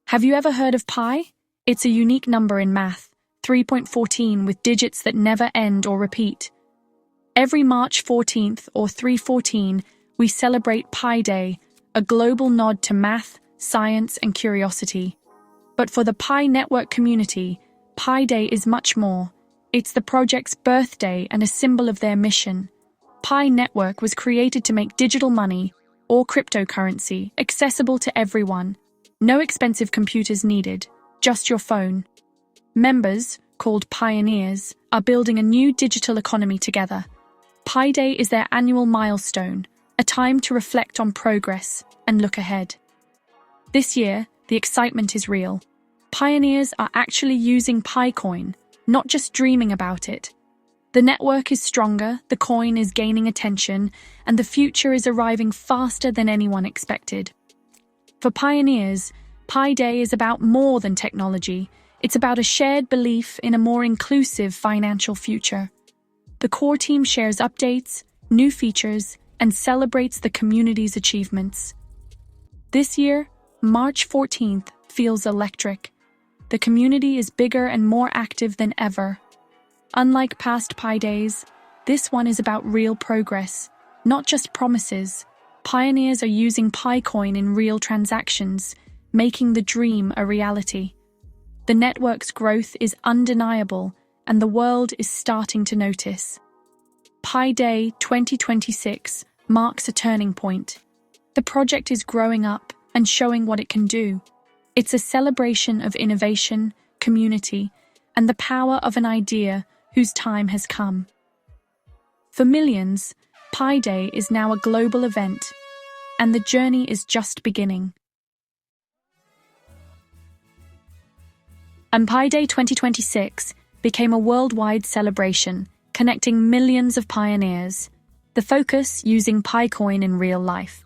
Have you ever heard of pi? It's a unique number in math, 3.14 with digits that never end or repeat. Every March 14th or 314, we celebrate Pi Day, a global nod to math, science, and curiosity. But for the Pi Network community, Pi Day is much more. It's the project's birthday and a symbol of their mission. Pi Network was created to make digital money, or cryptocurrency, accessible to everyone. No expensive computers needed, just your phone. Members, called pioneers, are building a new digital economy together. Pi Day is their annual milestone, a time to reflect on progress and look ahead. This year, the excitement is real. Pioneers are actually using PiCoin, not just dreaming about it. The network is stronger, the coin is gaining attention, and the future is arriving faster than anyone expected. For pioneers, Pi Day is about more than technology. It's about a shared belief in a more inclusive financial future. The core team shares updates, new features, and celebrates the community's achievements. This year, March 14th feels electric. The community is bigger and more active than ever. Unlike past Pi Days, this one is about real progress, not just promises. Pioneers are using PiCoin in real transactions, making the dream a reality. The network's growth is undeniable, and the world is starting to notice. Pi Day 2026 marks a turning point. The project is growing up and showing what it can do. It's a celebration of innovation, community, and the power of an idea whose time has come. For millions, Pi Day is now a global event, and the journey is just beginning. And Pi Day 2026 became a worldwide celebration, connecting millions of pioneers. The focus using PiCoin in real life.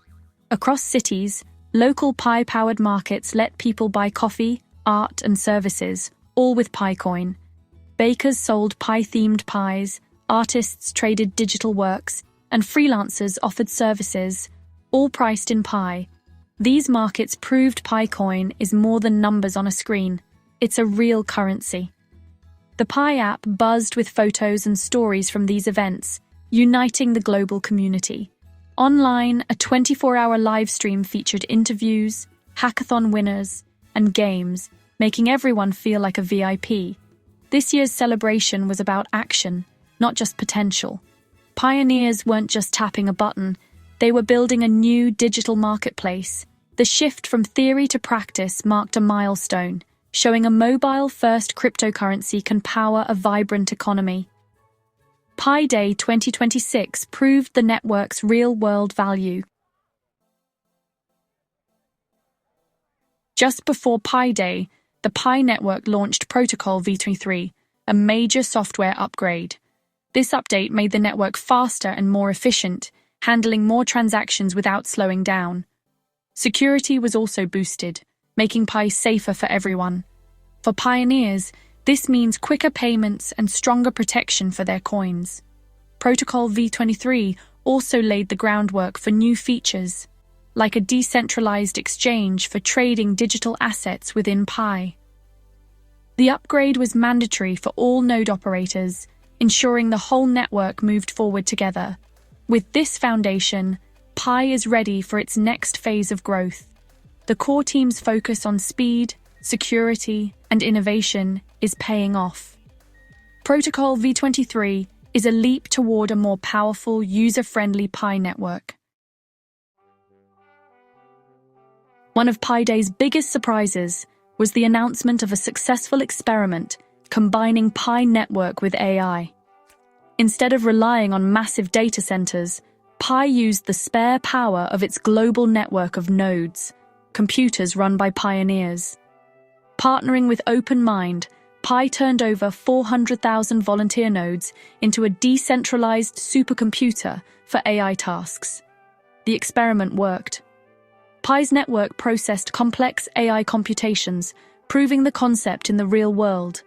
Across cities, local Pi-powered markets let people buy coffee, art, and services, all with PiCoin. Bakers sold Pi-themed pies, artists traded digital works, and freelancers offered services, all priced in Pi. These markets proved PiCoin is more than numbers on a screen. It's a real currency. The Pi app buzzed with photos and stories from these events, uniting the global community. Online, a 24-hour live stream featured interviews, hackathon winners, and games, making everyone feel like a VIP. This year's celebration was about action, not just potential. Pioneers weren't just tapping a button, they were building a new digital marketplace. The shift from theory to practice marked a milestone, showing a mobile-first cryptocurrency can power a vibrant economy. Pi Day 2026 proved the network's real-world value. Just before Pi Day, the Pi network launched Protocol v23, a major software upgrade. This update made the network faster and more efficient, handling more transactions without slowing down. Security was also boosted, making Pi safer for everyone. For pioneers, this means quicker payments and stronger protection for their coins. Protocol v23 also laid the groundwork for new features, like a decentralized exchange for trading digital assets within Pi. The upgrade was mandatory for all node operators, ensuring the whole network moved forward together. With this foundation, Pi is ready for its next phase of growth. The core team's focus on speed, security, and innovation is paying off. Protocol v23 is a leap toward a more powerful, user-friendly Pi network. One of Pi Day's biggest surprises was the announcement of a successful experiment combining Pi network with AI. Instead of relying on massive data centers, Pi used the spare power of its global network of nodes, computers run by pioneers. Partnering with OpenMind, Pi turned over 400,000 volunteer nodes into a decentralized supercomputer for AI tasks. The experiment worked. Pi's network processed complex AI computations, proving the concept in the real world.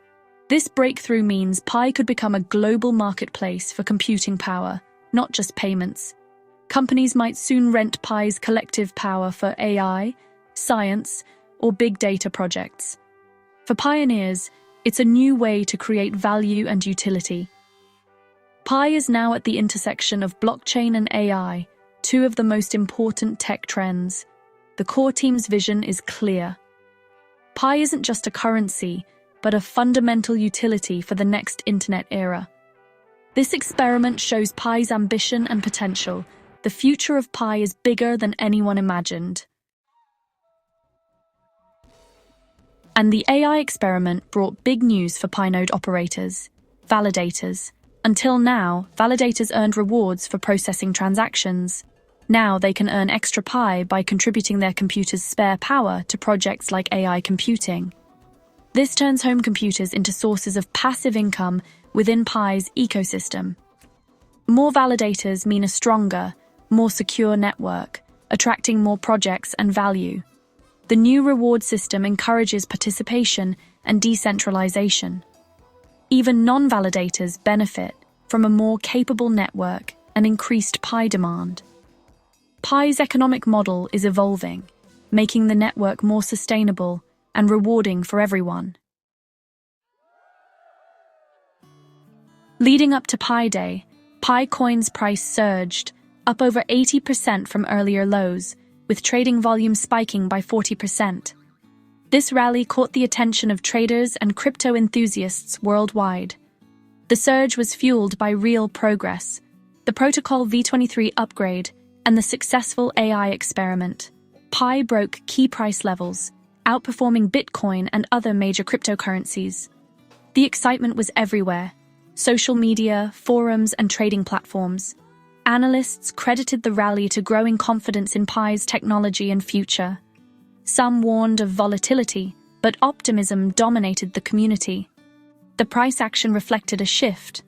This breakthrough means Pi could become a global marketplace for computing power, not just payments. Companies might soon rent Pi's collective power for AI, science, or big data projects. For pioneers, it's a new way to create value and utility. Pi is now at the intersection of blockchain and AI, two of the most important tech trends. The core team's vision is clear. Pi isn't just a currency, but a fundamental utility for the next internet era. This experiment shows Pi's ambition and potential. The future of Pi is bigger than anyone imagined. And the AI experiment brought big news for Pi node operators, validators. Until now, validators earned rewards for processing transactions. Now they can earn extra Pi by contributing their computer's spare power to projects like AI computing. This turns home computers into sources of passive income within Pi's ecosystem. More validators mean a stronger, more secure network, attracting more projects and value. The new reward system encourages participation and decentralization. Even non-validators benefit from a more capable network and increased Pi demand. Pi's economic model is evolving, making the network more sustainable and rewarding for everyone. Leading up to Pi Day, Pi coin's price surged, up over 80% from earlier lows, with trading volume spiking by 40%. This rally caught the attention of traders and crypto enthusiasts worldwide. The surge was fueled by real progress, the protocol V23 upgrade, and the successful AI experiment. Pi broke key price levels, outperforming Bitcoin and other major cryptocurrencies. The excitement was everywhere: social media, forums, and trading platforms. Analysts credited the rally to growing confidence in Pi's technology and future. Some warned of volatility, but optimism dominated the community. The price action reflected a shift.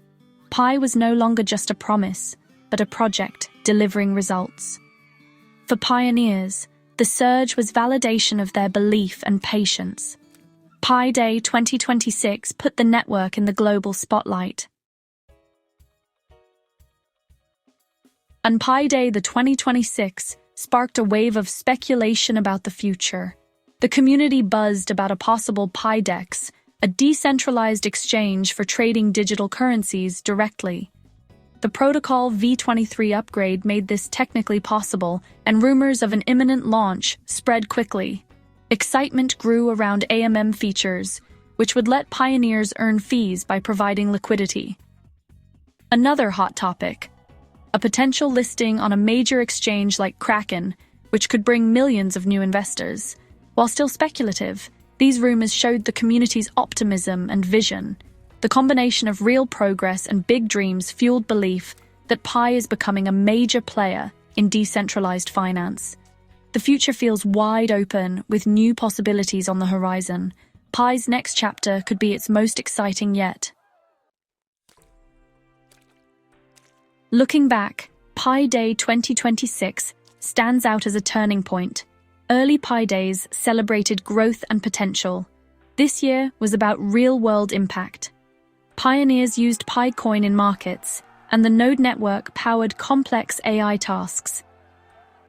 Pi was no longer just a promise, but a project delivering results. For pioneers, the surge was validation of their belief and patience. Pi Day 2026 put the network in the global spotlight. And Pi Day the 2026 sparked a wave of speculation about the future. The community buzzed about a possible Pi Dex, a decentralized exchange for trading digital currencies directly. The protocol V23 upgrade made this technically possible, and rumors of an imminent launch spread quickly. Excitement grew around AMM features, which would let pioneers earn fees by providing liquidity. Another hot topic: a potential listing on a major exchange like Kraken, which could bring millions of new investors. While still speculative, these rumors showed the community's optimism and vision. The combination of real progress and big dreams fueled belief that Pi is becoming a major player in decentralized finance. The future feels wide open, with new possibilities on the horizon. Pi's next chapter could be its most exciting yet. Looking back, Pi Day 2026 stands out as a turning point. Early Pi Days celebrated growth and potential. This year was about real-world impact. Pioneers used Pi coin in markets, and the node network powered complex AI tasks.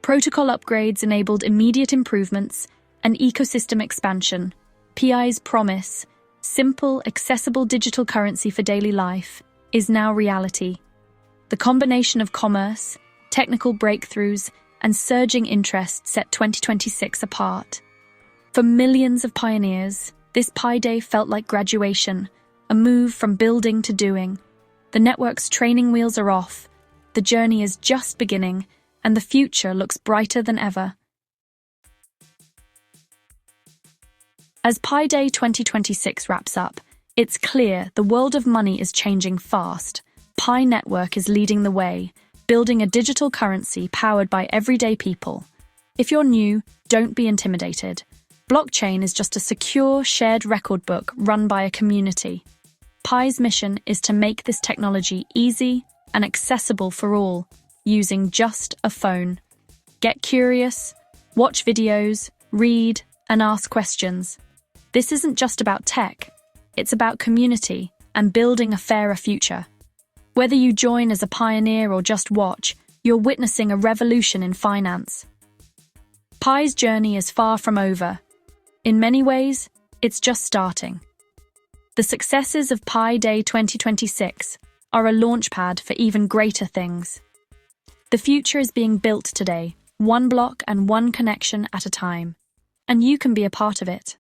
Protocol upgrades enabled immediate improvements and ecosystem expansion. Pi's promise, simple, accessible digital currency for daily life, is now reality. The combination of commerce, technical breakthroughs, and surging interest set 2026 apart. For millions of pioneers, this Pi Day felt like graduation, a move from building to doing. The network's training wheels are off, the journey is just beginning, and the future looks brighter than ever. As Pi Day 2026 wraps up, it's clear the world of money is changing fast. Pi Network is leading the way, building a digital currency powered by everyday people. If you're new, don't be intimidated. Blockchain is just a secure, shared record book run by a community. Pi's mission is to make this technology easy and accessible for all, using just a phone. Get curious, watch videos, read, and ask questions. This isn't just about tech, it's about community and building a fairer future. Whether you join as a pioneer or just watch, you're witnessing a revolution in finance. Pi's journey is far from over. In many ways, it's just starting. The successes of Pi Day 2026 are a launchpad for even greater things. The future is being built today, one block and one connection at a time, and you can be a part of it.